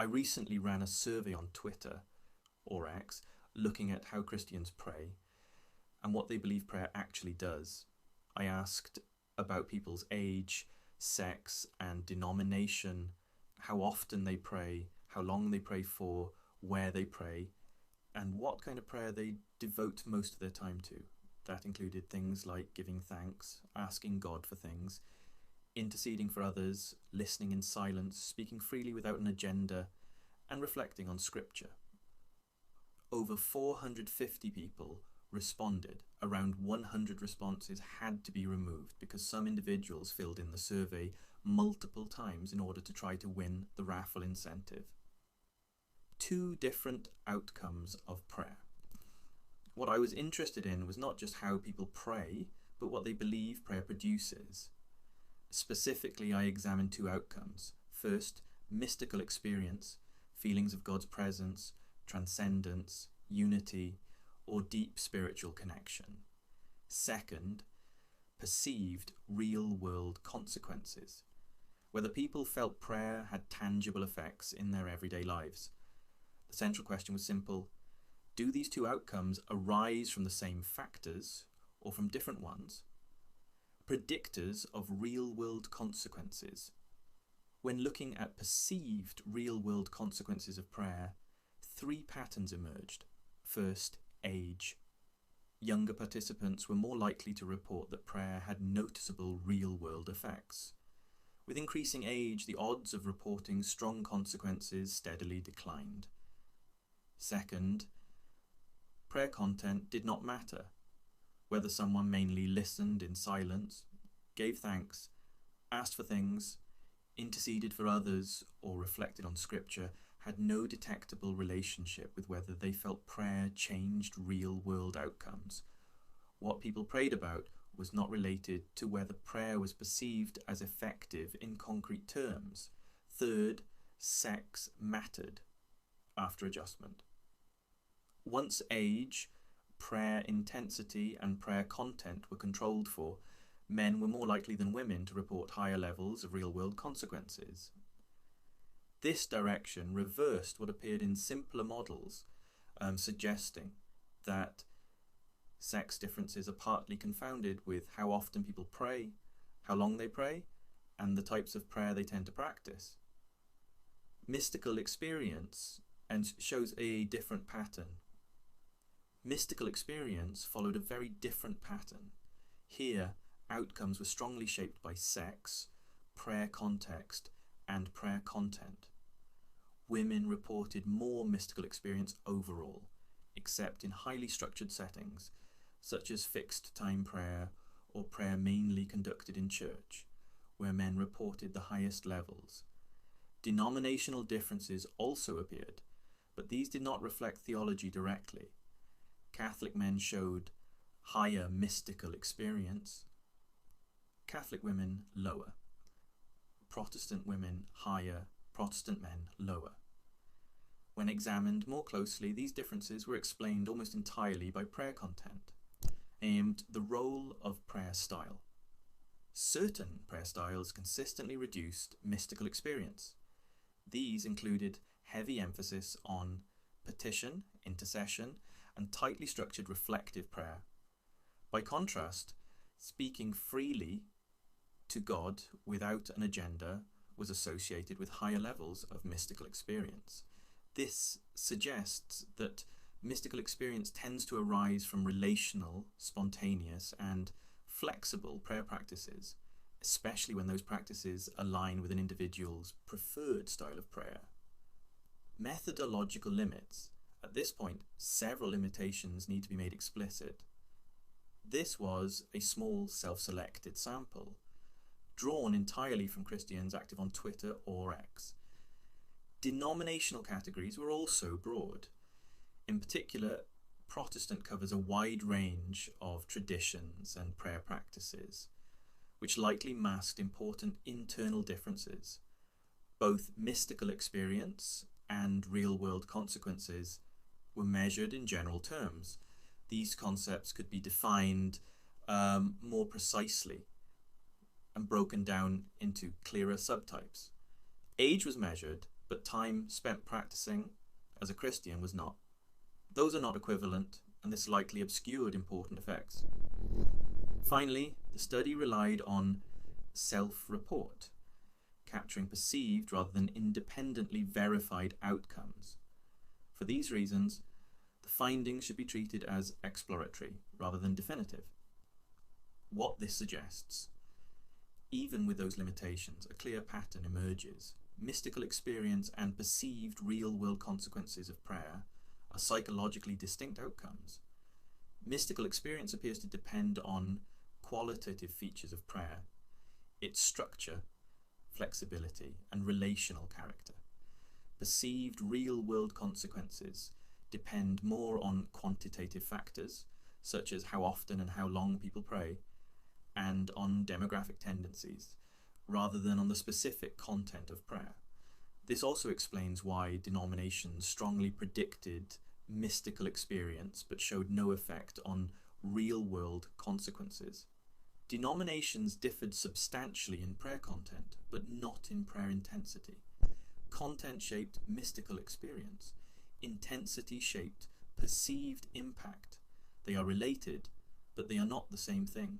I recently ran a survey on Twitter, or X, looking at how Christians pray and what they believe prayer actually does. I asked about people's age, sex, and denomination, how often they pray, how long they pray for, where they pray, and what kind of prayer they devote most of their time to. That included things like giving thanks, asking God for things, interceding for others, listening in silence, speaking freely without an agenda, and reflecting on Scripture. Over 450 people responded. Around 100 responses had to be removed because some individuals filled in the survey multiple times in order to try to win the raffle incentive. Two different outcomes of prayer. What I was interested in was not just how people pray, but what they believe prayer produces. Specifically, I examined two outcomes. First, mystical experience, feelings of God's presence, transcendence, unity, or deep spiritual connection. Second, perceived real-world consequences, whether people felt prayer had tangible effects in their everyday lives. The central question was simple: do these two outcomes arise from the same factors or from different ones? Predictors of real-world consequences. When looking at perceived real-world consequences of prayer, three patterns emerged. First, age. Younger participants were more likely to report that prayer had noticeable real-world effects. With increasing age, the odds of reporting strong consequences steadily declined. Second, prayer content did not matter. Whether someone mainly listened in silence, gave thanks, asked for things, interceded for others, or reflected on Scripture had no detectable relationship with whether they felt prayer changed real-world outcomes. What people prayed about was not related to whether prayer was perceived as effective in concrete terms. Third, sex mattered after adjustment. Once age, prayer intensity, and prayer content were controlled for, men were more likely than women to report higher levels of real-world consequences. This direction reversed what appeared in simpler models, suggesting that sex differences are partly confounded with how often people pray, how long they pray, and the types of prayer they tend to practice. Mystical experience shows a different pattern. Mystical experience followed a very different pattern. Here, outcomes were strongly shaped by sex, prayer context, and prayer content. Women reported more mystical experience overall, except in highly structured settings, such as fixed-time prayer or prayer mainly conducted in church, where men reported the highest levels. Denominational differences also appeared, but these did not reflect theology directly. Catholic men showed higher mystical experience, Catholic women lower, Protestant women higher, Protestant men lower. When examined more closely, these differences were explained almost entirely by prayer content, aimed the role of prayer style. Certain prayer styles consistently reduced mystical experience. These included heavy emphasis on petition, intercession, and tightly structured reflective prayer. By contrast, speaking freely to God without an agenda was associated with higher levels of mystical experience. This suggests that mystical experience tends to arise from relational, spontaneous, and flexible prayer practices, especially when those practices align with an individual's preferred style of prayer. Methodological limits. At this point, several limitations need to be made explicit. This was a small self-selected sample, drawn entirely from Christians active on Twitter or X. Denominational categories were also broad. In particular, Protestant covers a wide range of traditions and prayer practices, which likely masked important internal differences. Both mystical experience and real-world consequences were measured in general terms. These concepts could be defined more precisely and broken down into clearer subtypes. Age was measured, but time spent practicing as a Christian was not. Those are not equivalent, and this likely obscured important effects. Finally, the study relied on self-report, capturing perceived rather than independently verified outcomes. For these reasons, the findings should be treated as exploratory rather than definitive. What this suggests, even with those limitations, a clear pattern emerges. Mystical experience and perceived real-world consequences of prayer are psychologically distinct outcomes. Mystical experience appears to depend on qualitative features of prayer, its structure, flexibility, and relational character. Perceived real-world consequences depend more on quantitative factors, such as how often and how long people pray, and on demographic tendencies, rather than on the specific content of prayer. This also explains why denominations strongly predicted mystical experience but showed no effect on real-world consequences. Denominations differed substantially in prayer content, but not in prayer intensity. Content shaped mystical experience. Intensity shaped perceived impact. They are related, but they are not the same thing.